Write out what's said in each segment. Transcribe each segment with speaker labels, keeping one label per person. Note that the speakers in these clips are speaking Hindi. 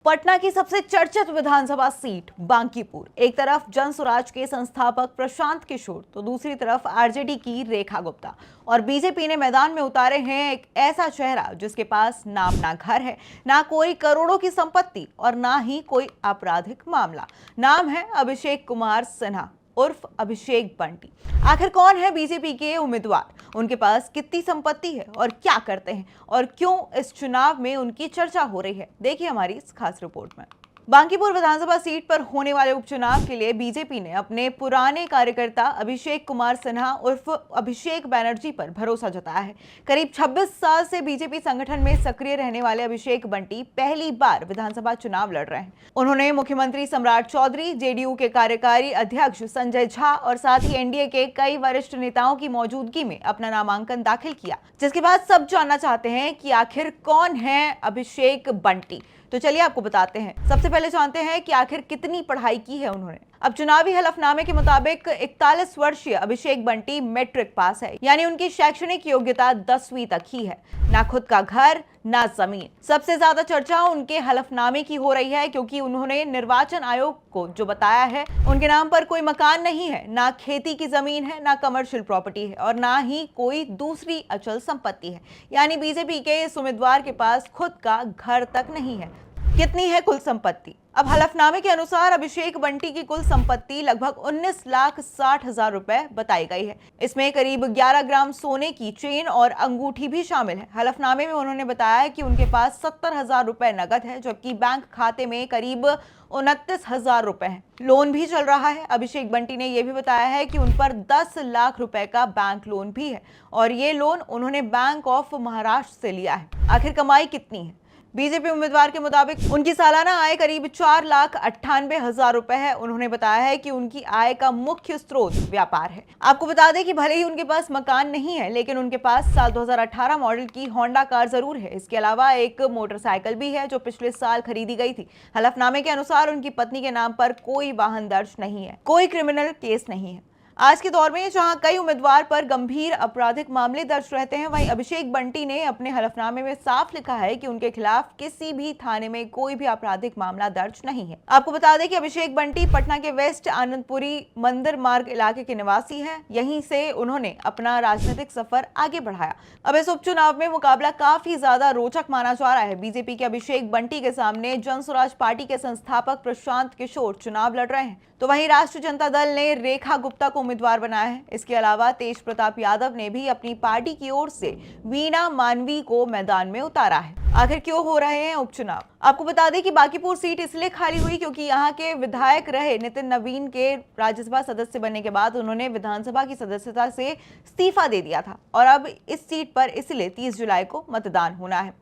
Speaker 1: पटना की सबसे चर्चित विधानसभा सीट बांकीपुर। एक तरफ जन स्वराज के संस्थापक प्रशांत किशोर तो दूसरी तरफ आरजेडी की रेखा गुप्ता। और बीजेपी ने मैदान में उतारे हैं एक ऐसा चेहरा जिसके पास नाम ना घर है, ना कोई करोड़ों की संपत्ति और ना ही कोई आपराधिक मामला। नाम है अभिषेक कुमार सिन्हा उर्फ अभिषेक बंटी। आखिर कौन है बीजेपी के उम्मीदवार, उनके पास कितनी संपत्ति है और क्या करते हैं, और क्यों इस चुनाव में उनकी चर्चा हो रही है, देखिए हमारी इस खास रिपोर्ट में। बांकीपुर विधानसभा सीट पर होने वाले उपचुनाव के लिए बीजेपी ने अपने पुराने कार्यकर्ता अभिषेक कुमार सिन्हा उर्फ अभिषेक बैनर्जी पर भरोसा जताया है। करीब 26 साल से बीजेपी संगठन में सक्रिय रहने वाले अभिषेक बंटी पहली बार विधानसभा चुनाव लड़ रहे हैं। उन्होंने मुख्यमंत्री सम्राट चौधरी, जेडीयू के कार्यकारी अध्यक्ष संजय झा और साथ ही एनडीए के कई वरिष्ठ नेताओं की मौजूदगी में अपना नामांकन दाखिल किया, जिसके बाद सब जानना चाहते हैं कि आखिर कौन है अभिषेक बंटी। तो चलिए आपको बताते हैं। सबसे पहले जानते हैं कि आखिर कितनी पढ़ाई की है उन्होंने। अब चुनावी हलफनामे के मुताबिक 41 वर्षीय अभिषेक बंटी मैट्रिक पास है, यानी उनकी शैक्षणिक योग्यता 10वीं तक ही है। ना खुद का घर ना जमीन। सबसे ज्यादा चर्चा उनके हलफनामे की हो रही है क्योंकि उन्होंने निर्वाचन आयोग को जो बताया है उनके नाम पर कोई मकान नहीं है, ना खेती की जमीन है, ना कमर्शियल प्रॉपर्टी है और ना ही कोई दूसरी अचल संपत्ति है। यानी बीजेपी के इस उम्मीदवार के पास खुद का घर तक नहीं है। कितनी है कुल संपत्ति? अब हलफनामे के अनुसार अभिषेक बंटी की कुल संपत्ति लगभग 19,60,000 रुपए बताई गई है। इसमें करीब 11 ग्राम सोने की चेन और अंगूठी भी शामिल है। हलफनामे में उन्होंने बताया कि उनके पास 70,000 रुपए नकद है, जबकि बैंक खाते में करीब 29,000 रुपए है। लोन भी चल रहा है। अभिषेक बंटी ने यह भी बताया है कि उन पर 10 लाख रुपए का बैंक लोन भी है और ये लोन उन्होंने बैंक ऑफ महाराष्ट्र से लिया है। आखिर कमाई कितनी है? बीजेपी उम्मीदवार के मुताबिक उनकी सालाना आय करीब 4,98,000 रुपए है। उन्होंने बताया है कि उनकी आय का मुख्य स्रोत व्यापार है। आपको बता दें कि भले ही उनके पास मकान नहीं है, लेकिन उनके पास साल 2018 मॉडल की होंडा कार जरूर है। इसके अलावा एक मोटरसाइकिल भी है जो पिछले साल खरीदी गई थी। हलफनामे के अनुसार उनकी पत्नी के नाम पर कोई वाहन दर्ज नहीं है, कोई क्रिमिनल केस नहीं है। आज के दौर में जहां कई उम्मीदवार पर गंभीर आपराधिक मामले दर्ज रहते हैं, वहीं अभिषेक बंटी ने अपने हलफनामे में साफ लिखा है कि उनके खिलाफ किसी भी थाने में कोई भी आपराधिक मामला दर्ज नहीं है। आपको बता दें कि अभिषेक बंटी पटना के वेस्ट आनंदपुरी मंदिर मार्ग इलाके के निवासी हैं। यहीं से उन्होंने अपना राजनीतिक सफर आगे बढ़ाया। अब इस उपचुनाव में मुकाबला काफी ज्यादा रोचक माना जा रहा है। बीजेपी के अभिषेक बंटी के सामने जन स्वराज पार्टी के संस्थापक प्रशांत किशोर चुनाव लड़ रहे हैं, तो वहीं राष्ट्रीय जनता दल ने रेखा गुप्ता को उम्मीदवार बनाया है। इसके अलावा तेज प्रताप यादव ने भी अपनी पार्टी की ओर से वीणा मानवी को मैदान में उतारा है। आखिर क्यों हो रहे हैं उपचुनाव? आपको बता दें कि बांकीपुर सीट इसलिए खाली हुई क्योंकि यहाँ के विधायक रहे नितिन नवीन के राज्यसभा सदस्य बनने के बाद उन्होंने विधानसभा की सदस्यता से इस्तीफा दे दिया था और अब इस सीट पर इसलिए 30 जुलाई को मतदान होना है।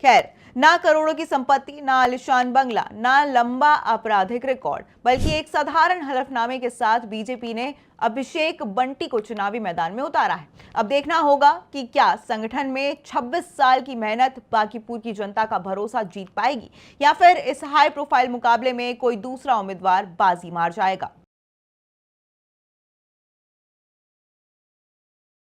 Speaker 1: खैर, ना करोड़ों की संपत्ति, ना आलिशान बंगला, ना लंबा आपराधिक रिकॉर्ड, बल्कि एक साधारण हलफनामे के साथ बीजेपी ने अभिषेक बंटी को चुनावी मैदान में उतारा है। अब देखना होगा कि क्या संगठन में 26 साल की मेहनत बांकीपुर की जनता का भरोसा जीत पाएगी या फिर इस हाई प्रोफाइल मुकाबले में कोई दूसरा उम्मीदवार बाजी मार जाएगा।